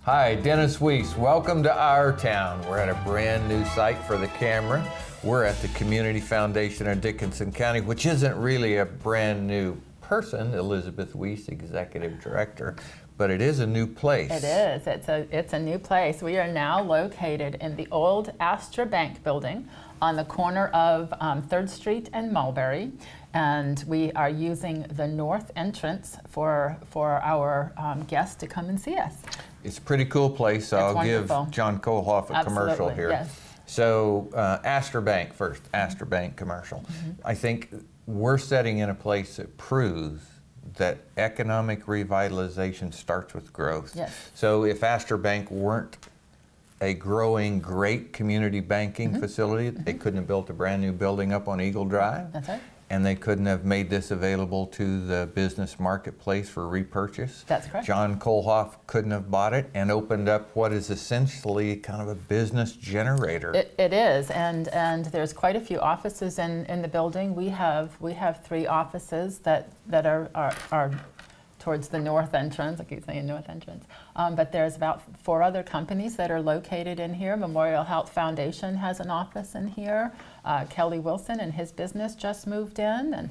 Hi, Dennis Weiss. Welcome to our town. We're at a brand new site for the camera. We're at the Community Foundation of Dickinson County, which isn't really a brand new person, Elizabeth Weiss, Executive Director, but it is a new place. It is. It's a new place. We are now located in the old Astra Bank building on the corner of 3rd Street and Mulberry, and we are using the north entrance for our guests to come and see us. It's a pretty cool place, so I'll wonderful. give John Kohlhoff a commercial here. Yes. So Astra Bank first, Astra Bank commercial. Mm-hmm. I think we're setting in a place that proves that economic revitalization starts with growth. Yes. So if Astra Bank weren't a growing, great community banking facility, they couldn't have built a brand new building up on Eagle Drive. That's right. And they couldn't have made this available to the business marketplace for repurchase. That's correct. John Kohlhoff couldn't have bought it and opened up what is essentially kind of a business generator. It is, and there's quite a few offices in the building. We have 3 offices that are towards the north entrance. I keep saying north entrance. But there's about 4 other companies that are located in here. Memorial Health Foundation has an office in here. Kelly Wilson and his business just moved in. And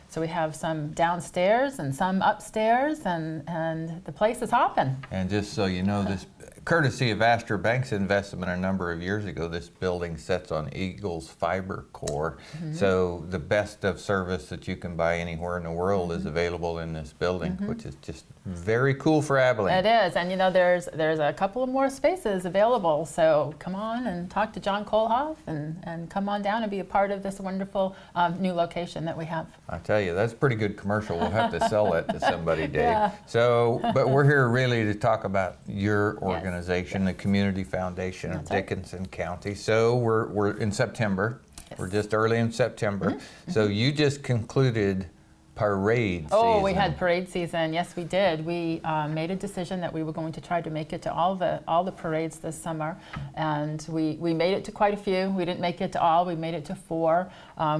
so we have some downstairs and some upstairs, and the place is hopping. And just so you know, this courtesy of Astra Bank's investment a number of years ago, this building sits on Eagle's fiber core. So the best of service that you can buy anywhere in the world is available in this building, which is just very cool for Abilene. It is, and you know, there's a couple of more spaces available, so come on and talk to John Kohlhoff and come on down and be a part of this wonderful new location that we have. I tell you, that's a pretty good commercial. We'll have to sell that to somebody, Dave. Yeah. So, but we're here really to talk about your organization, the Community Foundation of Dickinson County. So we're in September. Yes. We're just early in September. So you just concluded parade season. Oh, we had parade season. Yes, we did. We made a decision that we were going to try to make it to all the parades this summer, and we made it to quite a few. We didn't make it to all. We made it to 4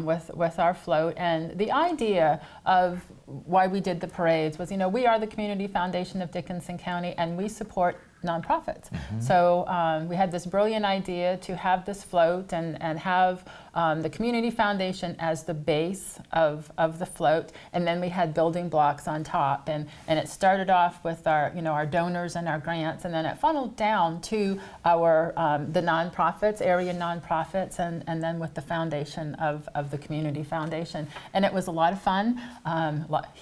with our float. And the idea of why we did the parades was, you know, we are the Community Foundation of Dickinson County, and we support nonprofits. So we had this brilliant idea to have this float and have the Community Foundation as the base of the float, and then we had building blocks on top. And it started off with our, you know, our donors and our grants, and then it funneled down to our the nonprofits, area nonprofits, and then with the foundation of the Community Foundation. And it was a lot of fun.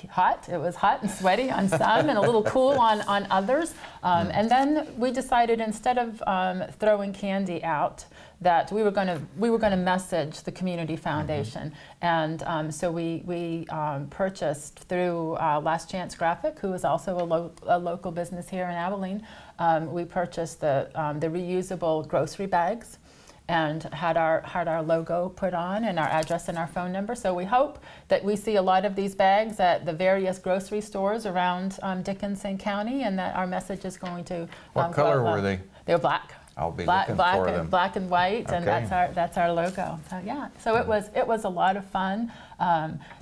Hot. It was hot and sweaty on some, and a little cool on others. And then we decided, instead of throwing candy out, that we were going to message the Community Foundation, and so we purchased through Last Chance Graphic, who is also a local business here in Abilene. We purchased the reusable grocery bags, and had our logo put on and our address and our phone number. So we hope that we see a lot of these bags at the various grocery stores around Dickinson County, and that our message is going to. What color were they? They were black. I'll be looking for them. Black and white, and that's our logo. So yeah, so it was a lot of fun.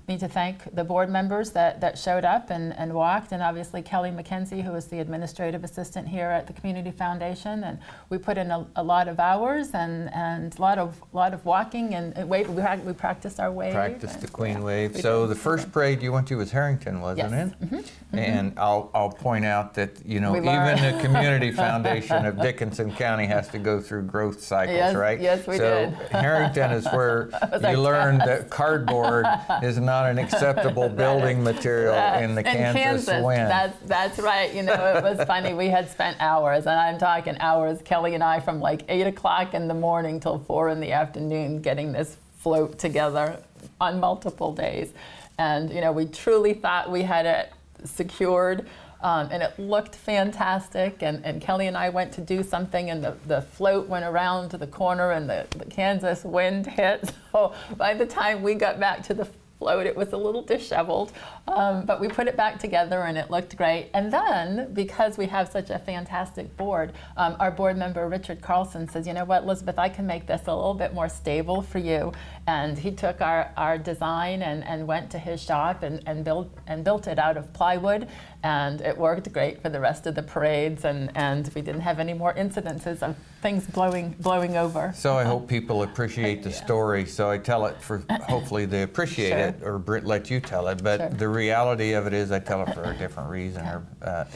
Need to thank the board members that showed up and walked, and obviously Kelly McKenzie, who is the administrative assistant here at the Community Foundation, and we put in a lot of hours and a lot of walking and wave. We practiced our wave. Practiced the Queen Wave. So the first parade you went to was Harrington, wasn't it? And I'll point out that, you know, even the Community Foundation of Dickinson County has to go through growth cycles, right? Yes, we did. So Harrington is where you learned that cardboard is not an acceptable building material in the Kansas wind. That's right. You know, it was funny. We had spent hours, and I'm talking hours, Kelly and I, from like 8 o'clock in the morning till 4 in the afternoon, getting this float together on multiple days. And, you know, we truly thought we had it secured. And it looked fantastic, and Kelly and I went to do something, and the float went around to the corner, and the Kansas wind hit. So by the time we got back to the float, it was a little disheveled, but we put it back together and it looked great. And then, because we have such a fantastic board, our board member Richard Carlson says, you know what, Elizabeth, I can make this a little bit more stable for you. And he took our design and went to his shop and built it out of plywood and it worked great for the rest of the parades, and we didn't have any more incidences of things blowing over. So I hope people appreciate the story. So I tell it for, hopefully they appreciate Sure. it, or Britt let you tell it. But Sure. the reality of it is I tell it for a different reason,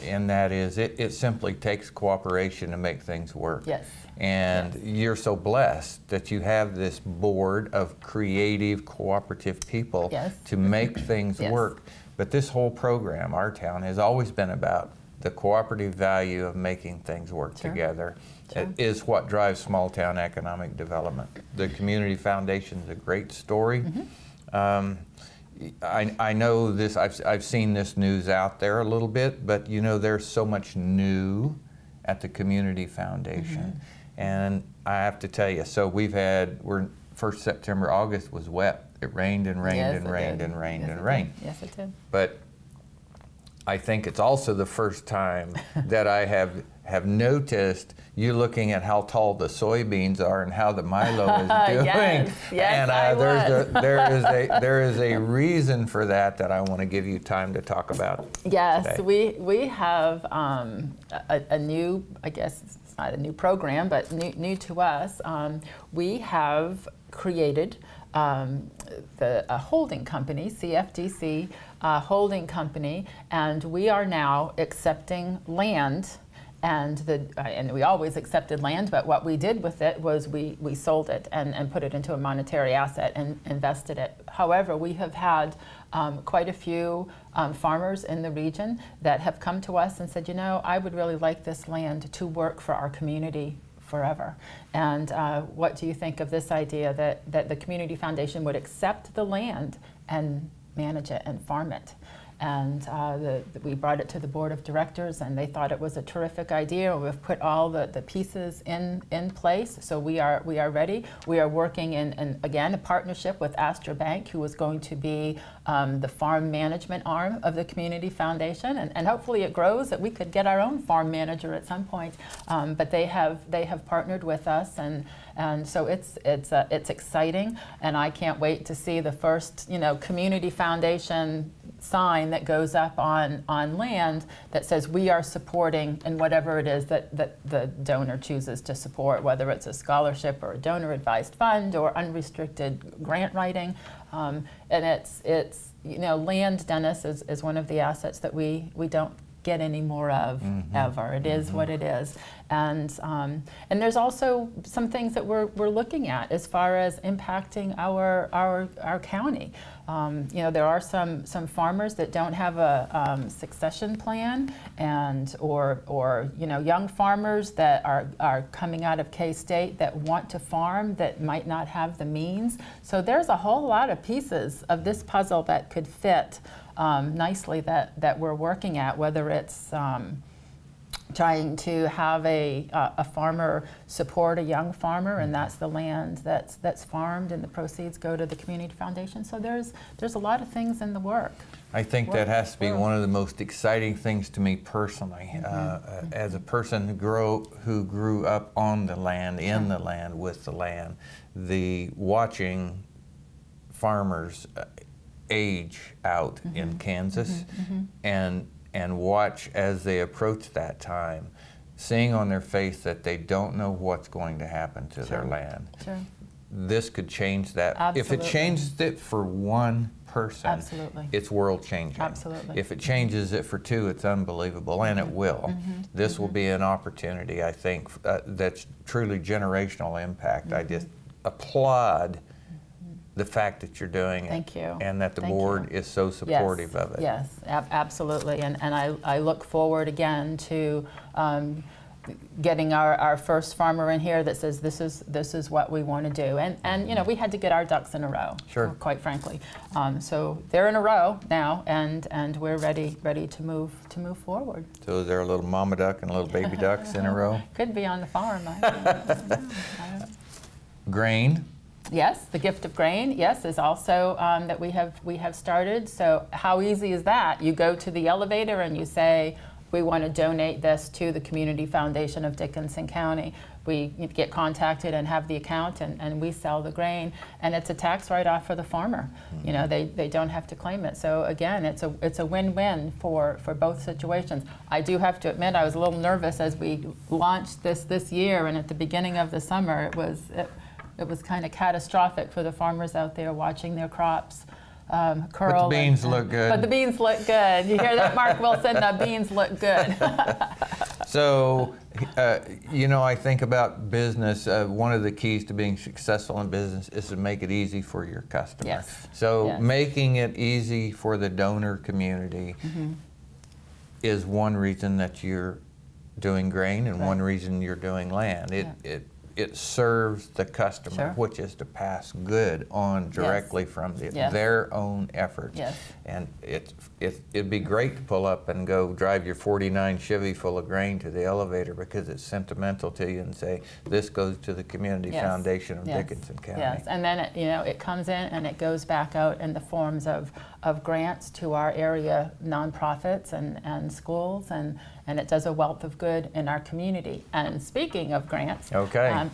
and that is it simply takes cooperation to make things work. Yes. And you're so blessed that you have this board of creative, cooperative people Yes. to make things Yes. work. But this whole program, Our Town, has always been about the cooperative value of making things work Sure. together. Sure. It is what drives small town economic development. The Community Foundation is a great story. I know this, I've seen this news out there a little bit, but you know, there's so much new at the Community Foundation. And I have to tell you, so we're 1st September, August was wet. It rained and rained Yes, and it rained did. and rained Yes, and it rained. did. Yes, it did. But I think it's also the first time that I have noticed you looking at how tall the soybeans are and how the Milo is doing. Yes, and there is a reason for that I want to give you time to talk about. Yes, today. we have a new, I guess it's not a new program, but new to us. We have created a holding company, CFDC holding company, and we are now accepting land. And we always accepted land, but what we did with it was we sold it and put it into a monetary asset and invested it. However, we have had quite a few farmers in the region that have come to us and said, you know, I would really like this land to work for our community forever. And what do you think of this idea that the Community Foundation would accept the land and manage it and farm it? And we brought it to the board of directors, and they thought it was a terrific idea. We've put all the pieces in place, so we are ready. We are working in again, a partnership with Astra Bank, who is going to be the farm management arm of the Community Foundation, and hopefully it grows that we could get our own farm manager at some point. But they have partnered with us, and so it's exciting, and I can't wait to see the first Community Foundation sign that goes up on land that says we are supporting, and whatever it is that the donor chooses to support, whether it's a scholarship or a donor advised fund or unrestricted grant writing. And it's land, Dennis, is one of the assets that we don't get any more of ever. It is what it is. And there's also some things that we're looking at as far as impacting our county. There are some farmers that don't have a succession plan, or young farmers that are coming out of K-State that want to farm that might not have the means. So there's a whole lot of pieces of this puzzle that could fit nicely that we're working at, whether it's trying to have a farmer support a young farmer, and that's the land that's farmed, and the proceeds go to the Community Foundation. So there's a lot of things in the work. I think that has to be one of the most exciting things to me personally, as a person who grew up on the land, in the land, with the land, watching farmers age out in Kansas, and watch as they approach that time, seeing on their face that they don't know what's going to happen to their land. Sure. This could change that. Absolutely. If it changes it for one person, Absolutely. it's world changing. Absolutely. If it changes it for two, it's unbelievable, and it will. This will be an opportunity, I think, that's truly generational impact. I just applaud the fact that you're doing it. Thank you. And that the board is so supportive of it. Yes, absolutely. And I look forward again to getting our first farmer in here that says this is what we want to do. And we had to get our ducks in a row. Sure. Quite frankly. So they're in a row now, and we're ready to move forward. So is there a little mama duck and little baby ducks in a row? Could be on the farm. I don't know. Grain. Yes, the gift of grain, yes, is also that we have started. So how easy is that? You go to the elevator and you say, we want to donate this to the Community Foundation of Dickinson County. We get contacted and have the account, and we sell the grain, and it's a tax write-off for the farmer. You know, they don't have to claim it. So again, it's a win-win for both situations. I do have to admit, I was a little nervous as we launched this year, and at the beginning of the summer, it was kind of catastrophic for the farmers out there watching their crops curl. But the beans look good. But the beans look good. You hear that, Mark Wilson? The beans look good. So, you know, I think about business. One of the keys to being successful in business is to make it easy for your customer. Yes. So yes. making it easy for the donor community is one reason that you're doing grain, and one reason you're doing land. It serves the customer, which is to pass good on directly from their own efforts. And it'd be great to pull up and go drive your 49 Chevy full of grain to the elevator because it's sentimental to you, and say, this goes to the Community Foundation of Dickinson County. Yes, and then it comes in and it goes back out in the forms of grants to our area nonprofits and schools, and it does a wealth of good in our community. And speaking of grants,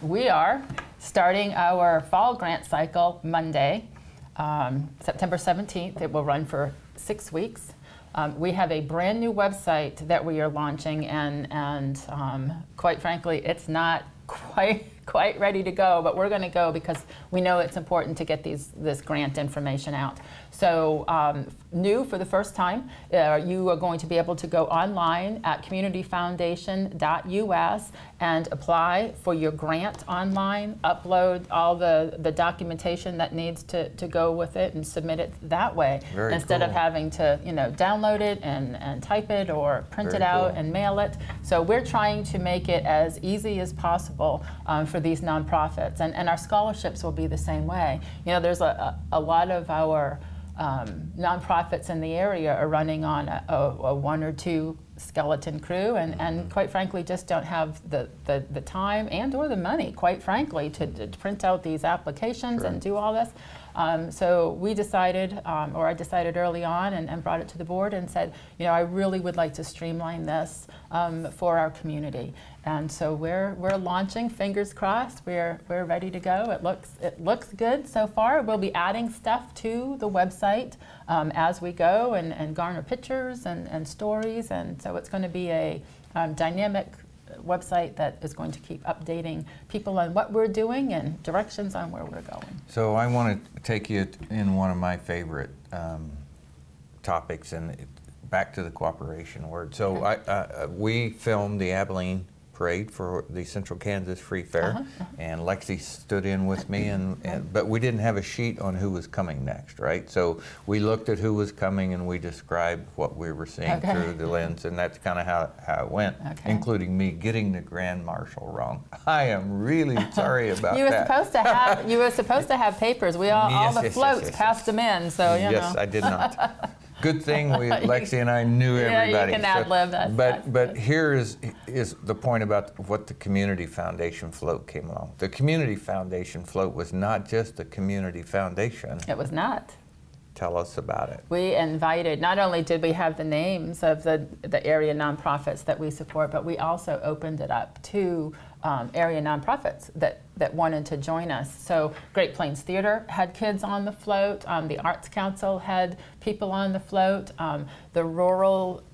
we are starting our fall grant cycle Monday, September 17th. It will run for 6 weeks. We have a brand new website that we are launching, and quite frankly, it's not quite ready to go, but we're going to go because we know it's important to get this grant information out. So new for the first time, you are going to be able to go online at communityfoundation.us and apply for your grant online, upload all the documentation that needs to go with it, and submit it that way, instead of having to download it and type it or print it out and mail it. So we're trying to make it as easy as possible for these nonprofits, and our scholarships will be the same way. There's a lot of our nonprofits in the area are running on a 1 or 2 skeleton crew, and quite frankly just don't have the time and or the money, quite frankly, to print out these applications and do all this. So we decided, or I decided early on, and brought it to the board and said, I really would like to streamline this for our community. And so we're launching, fingers crossed. We're ready to go. It looks good so far. We'll be adding stuff to the website as we go, and garner pictures and stories. And so it's going to be a dynamic website that is going to keep updating people on what we're doing and directions on where we're going. So I want to take you in one of my favorite topics, and back to the cooperation word. So we filmed the Abilene Parade for the Central Kansas Free Fair, and Lexi stood in with me, but we didn't have a sheet on who was coming next, right? So we looked at who was coming, and we described what we were seeing through the lens, and that's kind of how it went, including me getting the Grand Marshal wrong. I am really sorry about that. You were supposed to have papers. We all the floats passed them in, so you know. Yes, I did not. Good thing Lexi and I knew everybody. You can ad-lib that. But here is the point about what the Community Foundation float came along. The Community Foundation float was not just the Community Foundation. It was not. Tell us about it. We invited, not only did we have the names of the area nonprofits that we support, but we also opened it up to area nonprofits that wanted to join us. So Great Plains Theater had kids on the float. The Arts Council had people on the float. The rural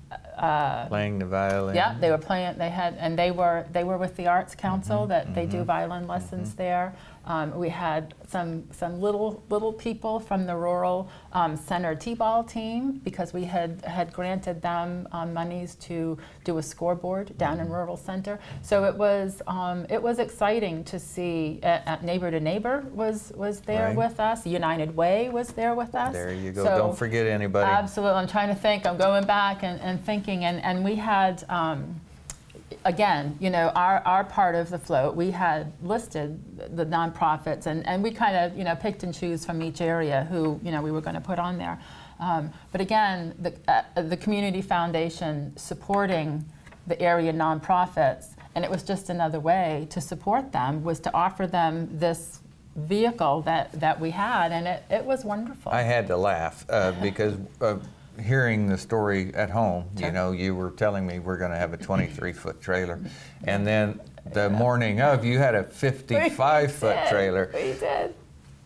playing the violin. Yeah, they were playing. They were with the Arts Council. They do violin lessons there. We had some little people from the rural center t-ball team, because we had granted them monies to do a scoreboard down in rural center. So it was exciting to see. Neighbor to Neighbor was there with us. United Way was there with us. There you go. So, don't forget anybody. Absolutely. I'm trying to think. I'm going back and thinking, and we had. Again, our part of the float, we had listed the nonprofits, and we kind of, picked and choose from each area who, we were going to put on there. But again, the Community Foundation supporting the area nonprofits, and it was just another way to support them, was to offer them this vehicle that we had, and it was wonderful. I had to laugh because hearing the story at home. Sure. You know, you were telling me we're going to have a 23-foot trailer, and then the morning of, you had a 55-foot trailer. We did.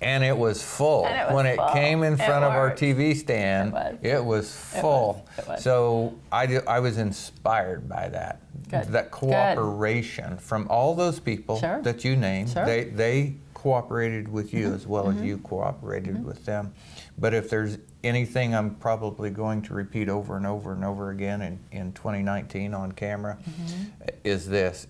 And it was full. When it came in front of our TV stand, it was full. It was. So I was inspired by that. Good. That cooperation from all those people Sure. that you named. Sure. They cooperated with you as well as you cooperated with them. But if there's anything I'm probably going to repeat over and over and over again in 2019 on camera, is this.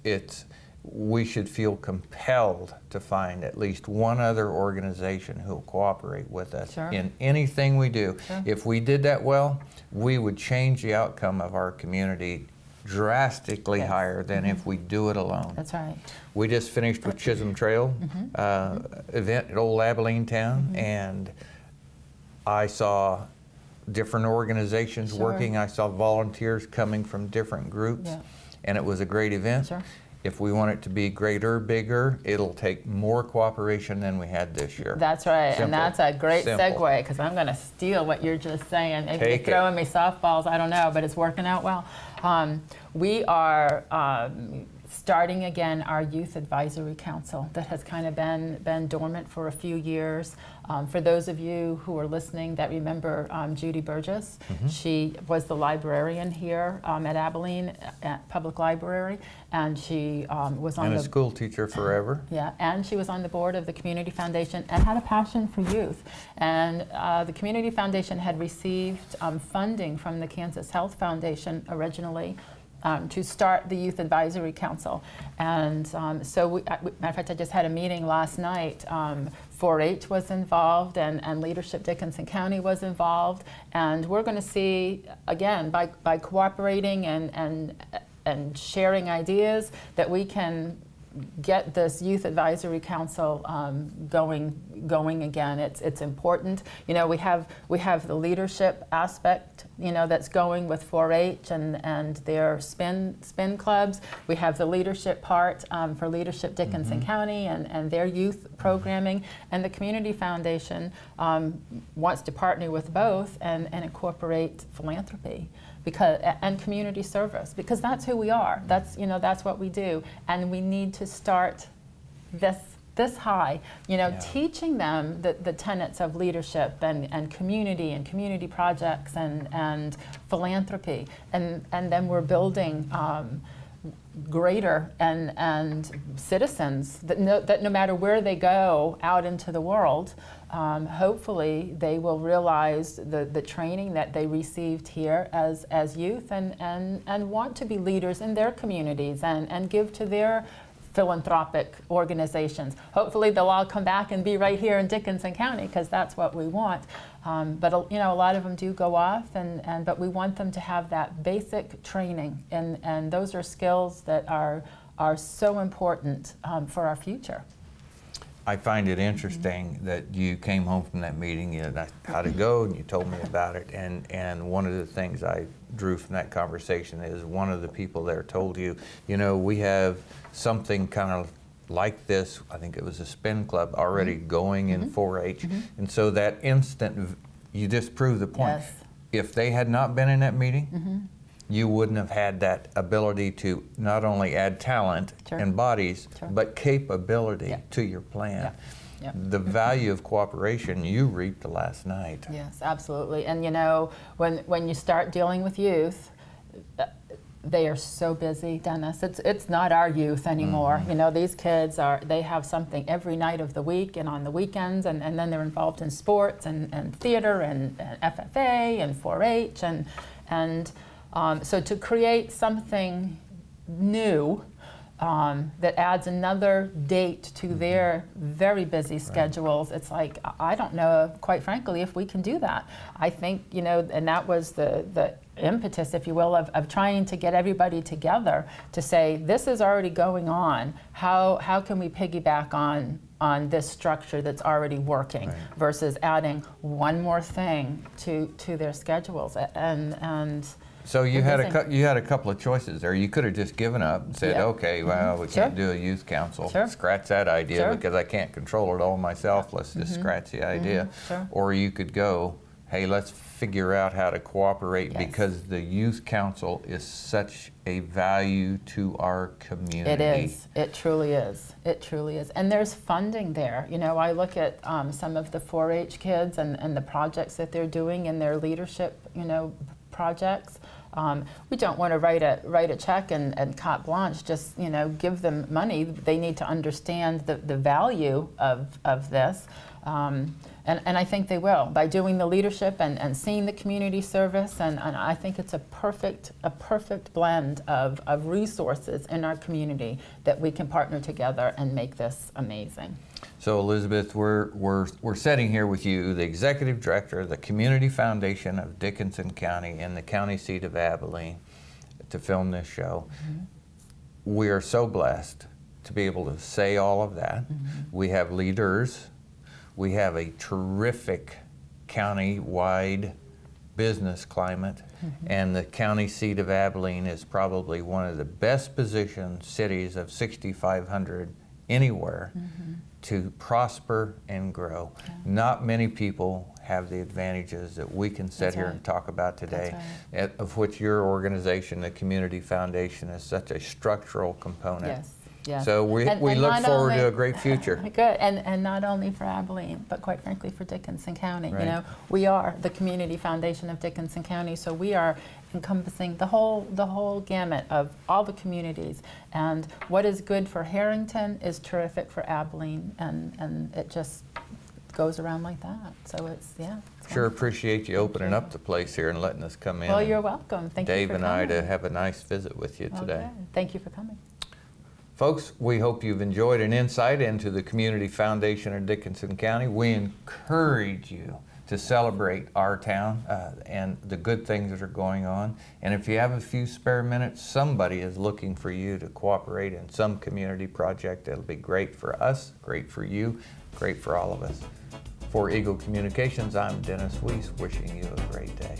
We should feel compelled to find at least one other organization who will cooperate with us Sure. in anything we do. Sure. If we did that well, we would change the outcome of our community drastically higher than if we do it alone. That's right. We just finished with Chisholm Trail event at Old Abilene Town, and I saw different organizations Sure. working. I saw volunteers coming from different groups, and it was a great event. Sure. If we want it to be greater, bigger, it'll take more cooperation than we had this year. That's right, Simple. and that's a great Simple. segue, because I'm going to steal what you're just saying. Maybe Take you're throwing me softballs, I don't know, but it's working out well. We are starting again our Youth Advisory Council that has kind of been dormant for a few years. For those of you who are listening that remember Judy Burgess, she was the librarian here at Abilene Public Library, and she was on And the a school teacher forever. Yeah, and she was on the board of the Community Foundation and had a passion for youth. And the Community Foundation had received funding from the Kansas Health Foundation originally to start the Youth Advisory Council. And so, matter of fact, I just had a meeting last night. 4-H was involved, and Leadership Dickinson County was involved. And we're going to see, again, by cooperating and sharing ideas, that we can get this Youth Advisory Council going again. It's important. You know, we have the leadership aspect, you know, that's going with 4-H and their spin clubs. We have the leadership part for Leadership Dickinson County and their youth programming, and the Community Foundation wants to partner with both and incorporate philanthropy and community service, because that's who we are. That's what we do, and we need to start this high, teaching them the tenets of leadership and community projects and philanthropy, and then we're building greater and citizens that no matter where they go out into the world, hopefully they will realize the training that they received here as youth and want to be leaders in their communities and give to their philanthropic organizations. Hopefully they'll all come back and be right here in Dickinson County, because that's what we want. But a lot of them do go off, but we want them to have that basic training, and those are skills that are so important for our future. I find it interesting that you came home from that meeting, how'd it go, and you told me about it, and one of the things I drew from that conversation is one of the people there told you, we have something kind of like this, I think it was a spin club already going in 4-H, and so that instant, you just proved the point. Yes. If they had not been in that meeting, you wouldn't have had that ability to not only add talent and bodies, but capability to your plan. Yeah. The value of cooperation you reaped last night. Yes, absolutely. And when you start dealing with youth, they are so busy, Dennis. It's not our youth anymore. These kids they have something every night of the week and on the weekends, and then they're involved in sports and theater and FFA and 4-H and so to create something new that adds another date to their very busy schedules, it's like, I don't know, quite frankly, if we can do that. I think, and that was the impetus, if you will, of trying to get everybody together to say, this is already going on. How can we piggyback on this structure that's already working versus adding one more thing to their schedules and so you had a couple of choices there. You could have just given up and said, okay, well, we can't do a youth council. Scratch that idea because I can't control it all myself. Let's just scratch the idea. Or you could go, hey, let's figure out how to cooperate, Yes. because the youth council is such a value to our community. It is. It truly is. It truly is. And there's funding there. You know, I look at some of the 4-H kids and the projects that they're doing in their leadership, you know, projects. We don't want to write a check and carte blanche, just, you know, give them money. They need to understand the value of this. And I think they will, by doing the leadership and seeing the community service, and I think it's a perfect blend of resources in our community that we can partner together and make this amazing. So Elizabeth, we're sitting here with you, the Executive Director of the Community Foundation of Dickinson County in the county seat of Abilene, to film this show. Mm-hmm. We are so blessed to be able to say all of that. Mm-hmm. We have leaders. We have a terrific county-wide business climate, mm-hmm. and the county seat of Abilene is probably one of the best positioned cities of 6,500 anywhere, mm-hmm. to prosper and grow. Yeah. Not many people have the advantages that we can sit here and talk about today, of which your organization, the Community Foundation, is such a structural component. Yes. Yes. So we look forward to a great future. Good, and not only for Abilene, but quite frankly for Dickinson County. Right. You know, we are the Community Foundation of Dickinson County, so we are encompassing the whole gamut of all the communities. And what is good for Harrington is terrific for Abilene, and it just goes around like that. So it's, yeah. It's sure wonderful. Appreciate you opening up the place here and letting us come in. Well, you're welcome. Thank you for Dave and I coming. to have a nice visit with you today. Okay. Thank you for coming. Folks, we hope you've enjoyed an insight into the Community Foundation of Dickinson County. We encourage you to celebrate our town and the good things that are going on. And if you have a few spare minutes, somebody is looking for you to cooperate in some community project. It'll be great for us, great for you, great for all of us. For Eagle Communications, I'm Dennis Weiss, wishing you a great day.